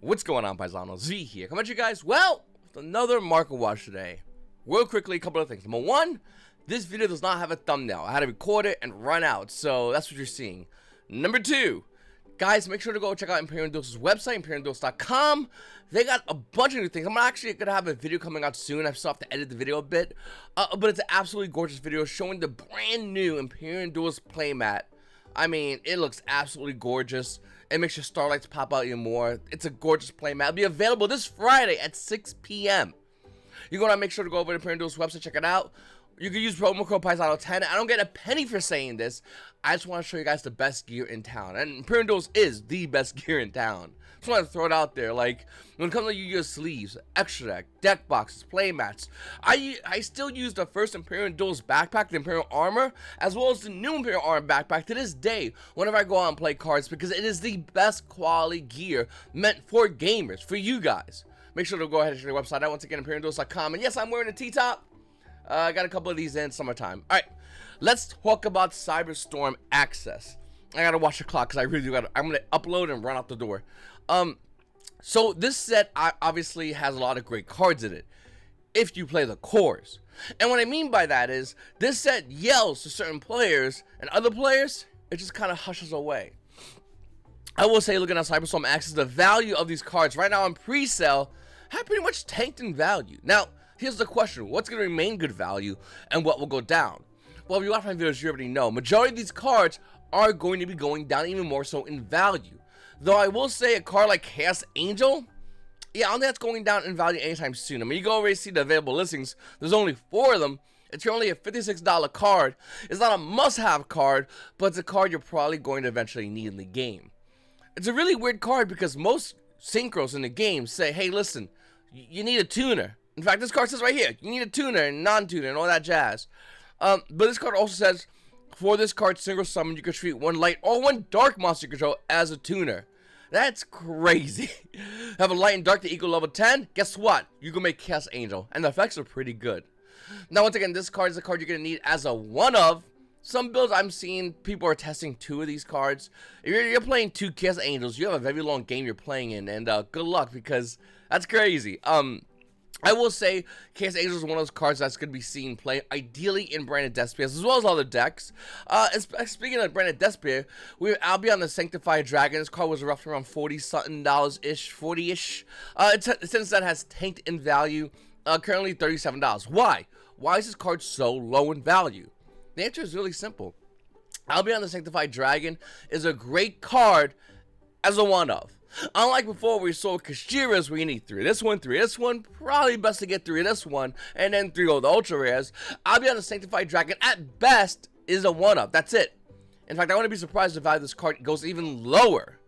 What's going on, Paisano? Z here. Come at you guys, well, with another market watch today. Real quickly, a couple of things. Number one, this video does not have a thumbnail. I had to record it and run out, so that's what you're seeing. Number two, guys, make sure to go check out Imperium Duelist's website, imperiumduelist.com. They got a bunch of new things. I'm actually going to have a video coming out soon. I still have to edit the video a bit, but it's an absolutely gorgeous video showing the brand new Imperium Duelist playmat. I mean, it looks absolutely gorgeous. It makes your starlights pop out even more. It's a gorgeous playmat. It'll be available this Friday at 6 p.m. You're going to make sure to go over to Imperium Duelist's website, check it out. You can use promo code Paisano10. I don't get a penny for saying this. I just want to show you guys the best gear in town. And Imperium Duelist is the best gear in town. Just want to throw it out there. Like, when it comes to YuGiOh sleeves, extra deck boxes, playmats, I still use the first Imperium Duelist backpack, the Imperium Armor, as well as the new Imperium Armor backpack to this day whenever I go out and play cards, because it is the best quality gear meant for gamers, for you guys. Make sure to go ahead and check the website out once again, imperiumduelist.com. And yes, I'm wearing a T-top. I got a couple of these in summertime. Alright, let's talk about Cyerstorm Access. I gotta watch the clock because I really do gotta. I'm gonna upload and run out the door. So this set obviously has a lot of great cards in it if you play the cores. And what I mean by that is this set yells to certain players, and other players, it just kind of hushes away. I will say, looking at Cyerstorm Access, the value of these cards right now on pre-sale have pretty much tanked in value. Now, here's the question: what's going to remain good value, and what will go down? Well, if you watch my videos, you already know. Majority of these cards are going to be going down even more so in value. Though I will say a card like Chaos Angel, yeah, I don't think that's going down in value anytime soon. I mean, you can already see the available listings. There's only 4 of them. It's only a $56 card. It's not a must-have card, but it's a card you're probably going to eventually need in the game. It's a really weird card because most synchros in the game say, hey, listen, you need a tuner. In fact, this card says right here, you need a tuner and non-tuner and all that jazz. But this card also says, for this card synchro summon, you can treat one light or one dark monster you control as a tuner. That's crazy. Have a light and dark to equal level 10? Guess what? You can make Chaos Angel, and the effects are pretty good. Now, once again, this card is a card you're going to need as a one-of. Some builds I'm seeing, people are testing 2 of these cards. If you're playing 2 Chaos Angels, you have a very long game you're playing in, and good luck, because that's crazy. I will say, Chaos Angel is one of those cards that's going to be seen play ideally in Branded Despia, as well as other decks. Speaking of Branded Despia, I'll be on the Sanctified Dragon. This card was roughly around $40-something ish, 40-ish. Since that has tanked in value, currently $37. Why? Why is this card so low in value? The answer is really simple. I'll be on the Sanctified Dragon is a great card as a one-of. Unlike before, where we saw Kashiras where you need 3 of this one, 3 of this one, probably best to get 3 of this one, and then 3 of the ultra rares. I'll be on the Sanctified Dragon, at best, is a one-up. That's it. In fact, I wouldn't be surprised if the value of this card goes even lower.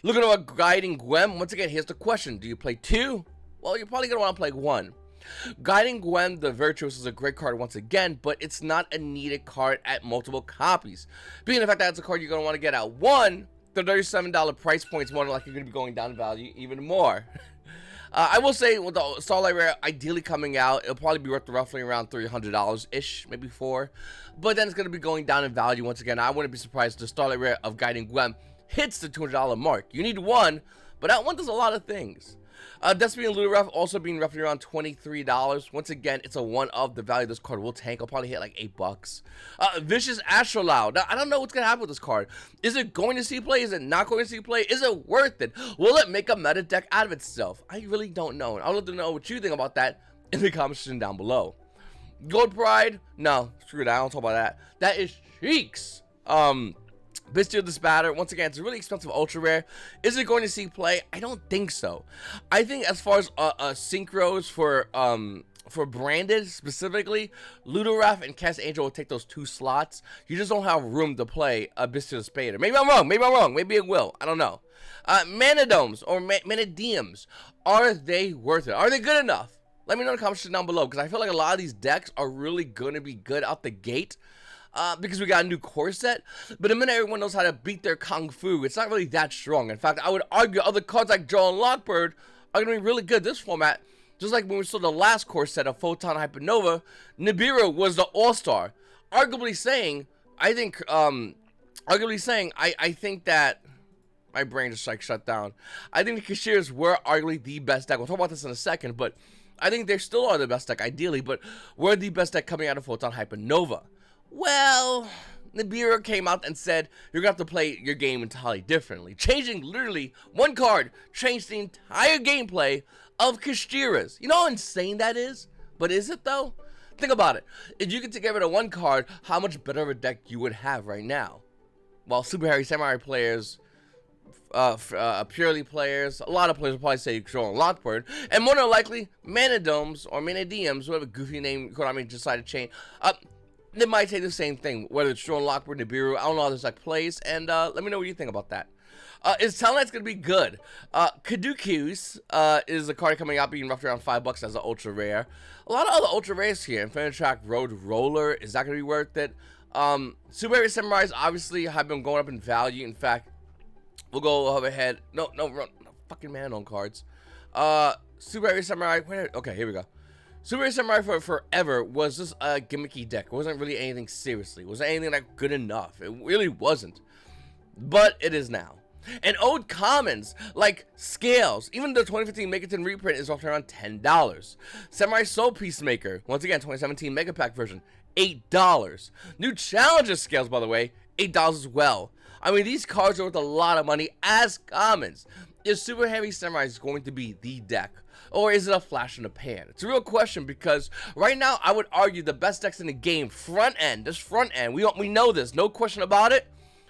Looking at our Guiding Gwen, once again, here's the question: do you play 2? Well, you're probably going to want to play 1. Guiding Gwen the Virtuous is a great card once again, but it's not a needed card at multiple copies. Being the fact that it's a card you're going to want to get at 1, the $37 price point is more likely going to be going down in value even more. I will say, with the Starlight Rare ideally coming out, it'll probably be worth roughly around $300-ish, maybe 4. But then it's going to be going down in value once again. I wouldn't be surprised if the Starlight Rare of Guiding Gwen hits the $200 mark. You need 1, but that one does a lot of things. Despia and Ludaref also being roughly around $23. Once again, it's a one-of. The value of this card will tank. I'll probably hit like $8. Vicious Astrolabe. Now, I don't know what's going to happen with this card. Is it going to see play? Is it not going to see play? Is it worth it? Will it make a meta deck out of itself? I really don't know. I'd love to know what you think about that in the comment section down below. Gold Pride? No, screw that. I don't talk about that. That is cheeks. Bestial Disbatter, once again, it's a really expensive ultra rare. Is it going to see play? I don't think so. I think as far as synchros for branded specifically, Ludaref and Chaos Angel will take those 2 slots. You just don't have room to play a Bestial Disbatter. Maybe I'm wrong. Maybe it will. I don't know. Manadomes or Manadiums, are they worth it? Are they good enough? Let me know in the comments down below, because I feel like a lot of these decks are really going to be good out the gate. Because we got a new core set, but the minute everyone knows how to beat their Kung Fu, it's not really that strong. In fact, I would argue other cards like Joe and Lockbird are going to be really good this format. Just like when we saw the last core set of Photon Hypernova, Nibiru was the all-star. Arguably saying, I think that My brain just like shut down. I think the Cashiers were arguably the best deck. We'll talk about this in a second, but I think they still are the best deck ideally, but were the best deck coming out of Photon Hypernova. Well, Nibiru came out and said you're gonna have to play your game entirely differently. Changing literally one card changed the entire gameplay of Kashiras. You know how insane that is? But is it though? Think about it. If you could get rid of one card, how much better of a deck you would have right now? Well, Super Heavy Samurai players, purely players, a lot of players will probably say Control and Lockbird, and more than likely, Manadomes or Manadiums, whatever goofy name Konami decided to change, they might say the same thing, whether it's Control and Lockbird, Nibiru, I don't know how this deck plays, and let me know what you think about that. Is Talonite's going to be good? Kadukus is a card coming out being roughly around $5 as an ultra rare. A lot of other ultra rares here. Infinitrack Road Roller, is that going to be worth it? Super Heavy Samurais obviously have been going up in value. In fact, we'll go over ahead. No, fucking man on cards. Super Heavy Samurai, okay, here we go. Super Heavy Samurai for forever was just a gimmicky deck. It wasn't really anything seriously. It wasn't anything like good enough. It really wasn't. But it is now. And old commons like Scales, even the 2015 Megaton reprint is roughly around $10. Samurai Soul Peacemaker, once again 2017 Mega Pack version, $8. New Challenger Scales, by the way, $8 as well. I mean, these cards are worth a lot of money as commons. Is Super Heavy Samurai going to be the deck? Or is it a flash in the pan? It's a real question because right now I would argue the best decks in the game, front end, we know this, no question about it.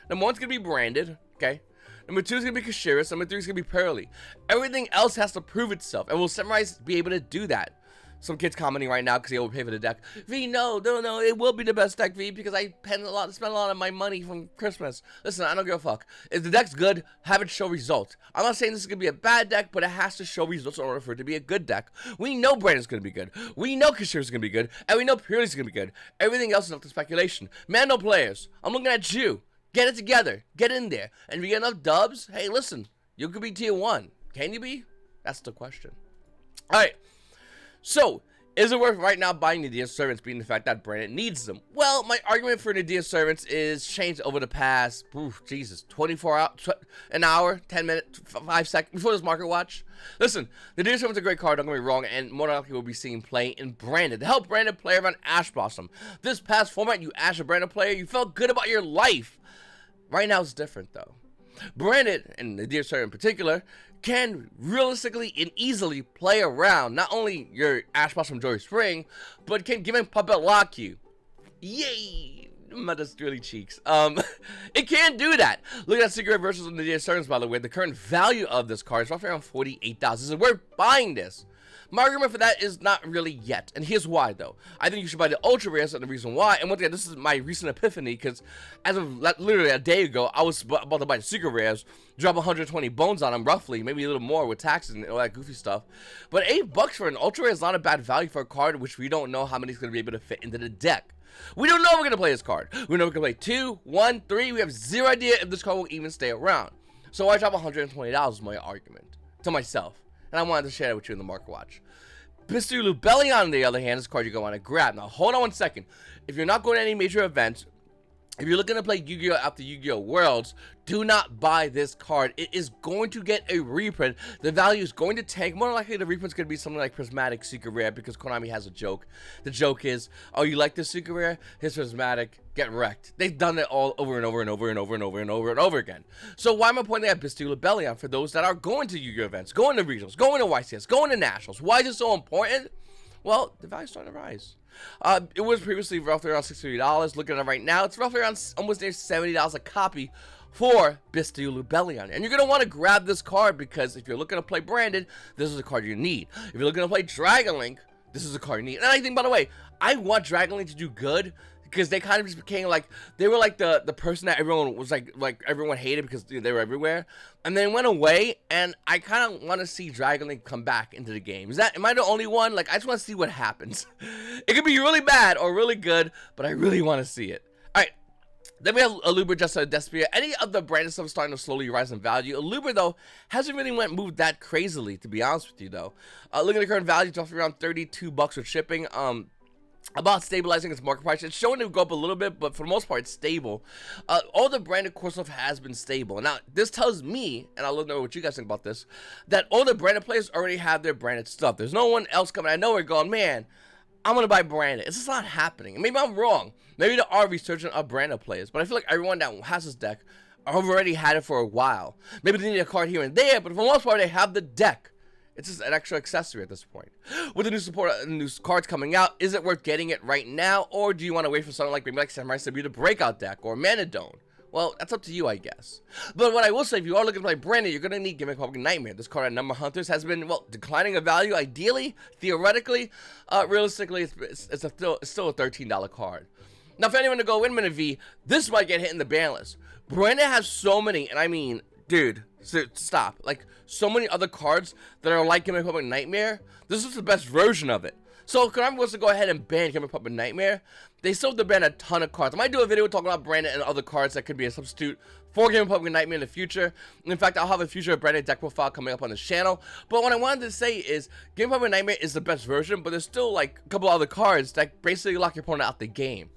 Number one's going to be branded, okay? Number 2 is going to be Kashiras. Number 3 is going to be Pearly. Everything else has to prove itself. And will Samurais be able to do that? Some kids commenting right now because they overpay for the deck. V, no, it will be the best deck, V, because I spent a lot of my money from Christmas. Listen, I don't give a fuck. If the deck's good, have it show results. I'm not saying this is going to be a bad deck, but it has to show results in order for it to be a good deck. We know Brandon's going to be good. We know Kashiras is going to be good. And we know Pearly's going to be good. Everything else is up to speculation. Mando players, I'm looking at you. Get it together. Get in there. And if you get enough dubs, hey, listen, you could be tier 1. Can you be? That's the question. Alright. So, is it worth right now buying Nadia Servants, being the fact that Brandon needs them? Well, my argument for Nadia Servants is changed over the past, 24 hours, an hour, 10 minutes, 5 seconds, before this market watch. Listen, Nadia Servants is a great card, don't get me wrong, and more than likely we'll be seeing play in Brandon. To help Brandon play around Ash Blossom. This past format, you Ash a Brandon player, you felt good about your life. Right now it's different though. Brandon, and the Deer Servant in particular, can realistically and easily play around not only your Ash Blossom Joy Spring, but can give him Puppet Lock you. Yay! Mother's really cheeks. It can do that. Look at Secret Versus on the Deer Servants, by the way. The current value of this card is roughly around $48,000. Is it worth buying this? My argument for that is not really yet, and here's why though. I think you should buy the ultra rares, and the reason why, and once again, this is my recent epiphany, because as of literally a day ago, I was about to buy the secret rares, drop 120 bones on them roughly, maybe a little more with taxes and all that goofy stuff. But $8 for an ultra rare is not a bad value for a card which we don't know how many is going to be able to fit into the deck. We don't know if we're going to play this card. We know we're going to play 2, 1, 3. We have zero idea if this card will even stay around. So I drop $120 is my argument to myself, and I wanted to share it with you in the market watch. Bistulu Bellion, on the other hand, is a card you're going to want to grab. Now, hold on one second. If you're not going to any major events, if you're looking to play Yu-Gi-Oh! After Yu-Gi-Oh! Worlds, do not buy this card. It is going to get a reprint. The value is going to tank. More likely, the reprint's going to be something like Prismatic Secret Rare because Konami has a joke. The joke is, oh, you like this Secret Rare? Here's Prismatic. Get wrecked. They've done it all over and over and over and over and over and over and over again. So why am I pointing at Bistula Bellion for those that are going to Yu-Gi-Oh! Events, going to regionals, going to YCS, going to nationals? Why is it so important? Well, the value's starting to rise. It was previously roughly around $60. Looking at it right now, it's roughly around almost near $70 a copy for Bistulu Bellion. And you're going to want to grab this card because if you're looking to play Branded, this is a card you need. If you're looking to play Dragon Link, this is a card you need. And I think, by the way, I want Dragon Link to do good because they kind of just became like, they were like the person that everyone was like everyone hated because they were everywhere. And then went away, and I kind of want to see Dragon Link come back into the game. Am I the only one? Like, I just want to see what happens. It could be really bad or really good, but I really want to see it. Alright, then we have Aluber, Justice, Despia. Any of the branded stuff starting to slowly rise in value. Aluber, though, hasn't really moved that crazily, to be honest with you, though. Look at the current value, it's roughly around $32 with shipping. about stabilizing its market price. It's showing it go up a little bit, but for the most part, it's stable. All the branded core stuff has been stable. Now, this tells me, and I'll let know what you guys think about this, that all the branded players already have their branded stuff. There's no one else coming out of nowhere going, man, I'm going to buy branded. It's just not happening. And maybe I'm wrong. Maybe there are resurgent of branded players, but I feel like everyone that has this deck have already had it for a while. Maybe they need a card here and there, but for the most part, they have the deck. It's just an extra accessory at this point. With the new support, new cards coming out, is it worth getting it right now, or do you want to wait for something like maybe like Samurai Sabu, the breakout deck, or Manadone? Well, that's up to you, I guess. But what I will say, if you are looking to play branded, you're going to need Gimmick Pumpkin Nightmare. This card at Number Hunters has been, well, declining in value, ideally, theoretically. Realistically, it's still a $13 card. Now, for anyone to go in Minute V, this might get hit in the ban list. Branded has so many, and I mean, dude, stop. Like, so many other cards that are like Gimmick Puppet Nightmare. This is the best version of it. So, Konami wants to go ahead and ban Gimmick Puppet Nightmare. They still have to ban a ton of cards. I might do a video talking about branded and other cards that could be a substitute for Gimmick Puppet Nightmare in the future. In fact, I'll have a future branded deck profile coming up on this channel. But what I wanted to say is, Gimmick Puppet Nightmare is the best version, but there's still, like, a couple other cards that basically lock your opponent out the game.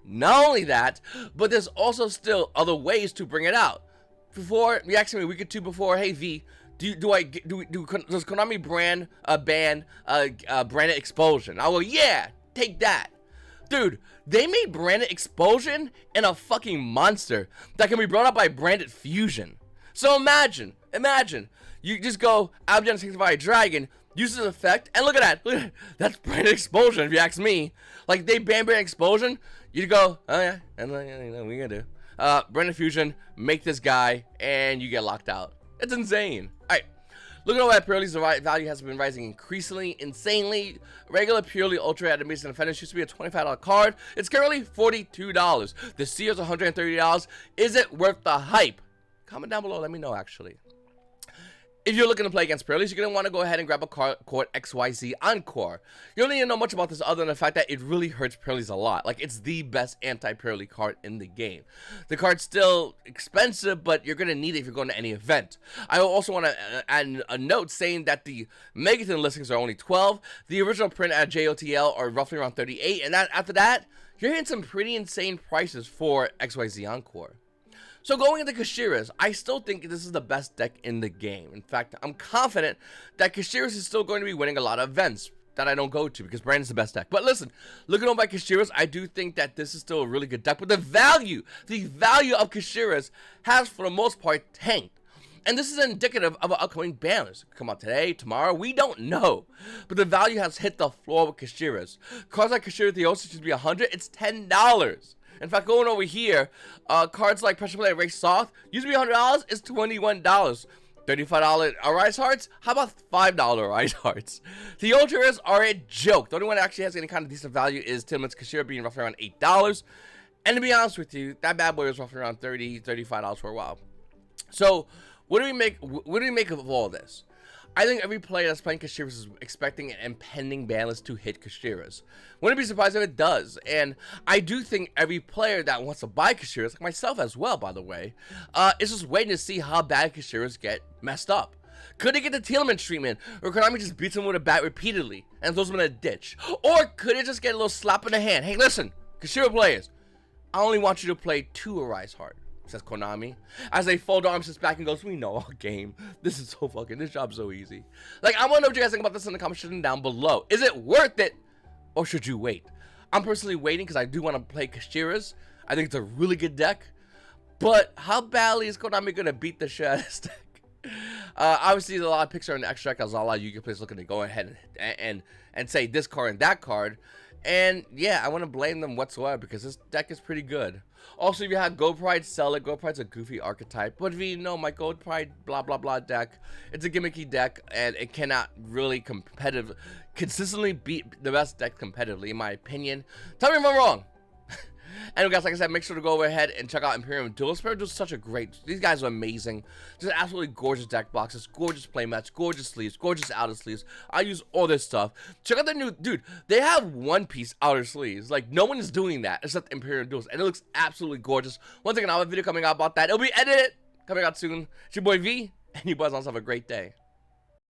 Not only that, but there's also still other ways to bring it out. Before, you asked me a week or two before, hey V, does Konami ban branded Expulsion? I go, yeah, take that. Dude, they made branded Expulsion and a fucking monster that can be brought up by branded Fusion. So imagine, you just go Abject Sanctified Dragon, use this effect, and look at that, that's branded Expulsion if you ask me. Like, they ban branded Expulsion, you go, oh yeah, and what are we gonna do? Branded Fusion, make this guy, and you get locked out. It's insane. Alright, looking over at Purely's, the value has been rising increasingly, insanely. Regular Purely Ultra at Amazing Defenders used to be a $25 card. It's currently $42. The Seer is $130. Is it worth the hype? Comment down below, let me know actually. If you're looking to play against Purely's, you're going to want to go ahead and grab a card called XYZ Encore. You don't need to know much about this other than the fact that it really hurts Purely's a lot. Like, it's the best anti-Purely card in the game. The card's still expensive, but you're going to need it if you're going to any event. I also want to add a note saying that the Megaton listings are only 12. The original print at JOTL are roughly around 38. And after that, you're hitting some pretty insane prices for XYZ Encore. So going into Kashiras, I still think this is the best deck in the game. In fact, I'm confident that Kashiras is still going to be winning a lot of events that I don't go to because Brandon's the best deck. But listen, looking over at Kashiras, I do think that this is still a really good deck. But the value of Kashiras has, for the most part, tanked. And this is indicative of an upcoming ban list. Come out today, tomorrow, we don't know. But the value has hit the floor with Kashiras. Cards like Kashira Theosis used to be $100, it's $10. In fact, going over here, cards like Pressure Play Ray Soft used to be $100, it's $21. $35 Arise Hearts? How about $5 Arise Hearts? The Ultras are a joke. The only one that actually has any kind of decent value is Tillamook's Kashira being roughly around $8. And to be honest with you, that bad boy was roughly around $30, $35 for a while. So, what do we make of all this? I think every player that's playing Kashiras is expecting an impending ban list to hit Kashiras. Wouldn't be surprised if it does. And I do think every player that wants to buy Kashiras, like myself as well, by the way, is just waiting to see how bad Kashiras get messed up. Could they get the Tealman treatment, or Konami just beats them with a bat repeatedly and throws them in a ditch? Or could it just get a little slap in the hand? Hey, listen, Kashira players, I only want you to play 2 Arise Heart, says Konami, as they fold arms his back and goes, we know our game. This is so fucking, this job's so easy. Like, I want to know what you guys think about this in the comment section down below. Is it worth it, or should you wait? I'm personally waiting because I do want to play Kashiras. I think it's a really good deck, but how badly is Konami going to beat the shit out of this deck? Obviously, there's a lot of picks are in the extra deck, as a lot of YuGiOh players looking to go ahead and say this card and that card. And yeah, I want to blame them whatsoever because this deck is pretty good. Also, if you have Gold Pride, sell it. Gold Pride's a goofy archetype. But if you know my Gold Pride blah blah blah deck, it's a gimmicky deck and it cannot really consistently beat the best deck competitively, in my opinion. Tell me if I'm wrong. And guys, like I said, make sure to go over ahead and check out Imperium Duelist. Imperium Duelist is such a great, these guys are amazing. Just absolutely gorgeous deck boxes, gorgeous playmats, gorgeous sleeves, gorgeous outer sleeves. I use all this stuff. Check out their new, dude, they have one-piece outer sleeves. Like, no one is doing that except Imperium Duelist. And it looks absolutely gorgeous. Once again, I'll have a video coming out about that. It'll be edited, coming out soon. It's your boy V, and you boys all have a great day.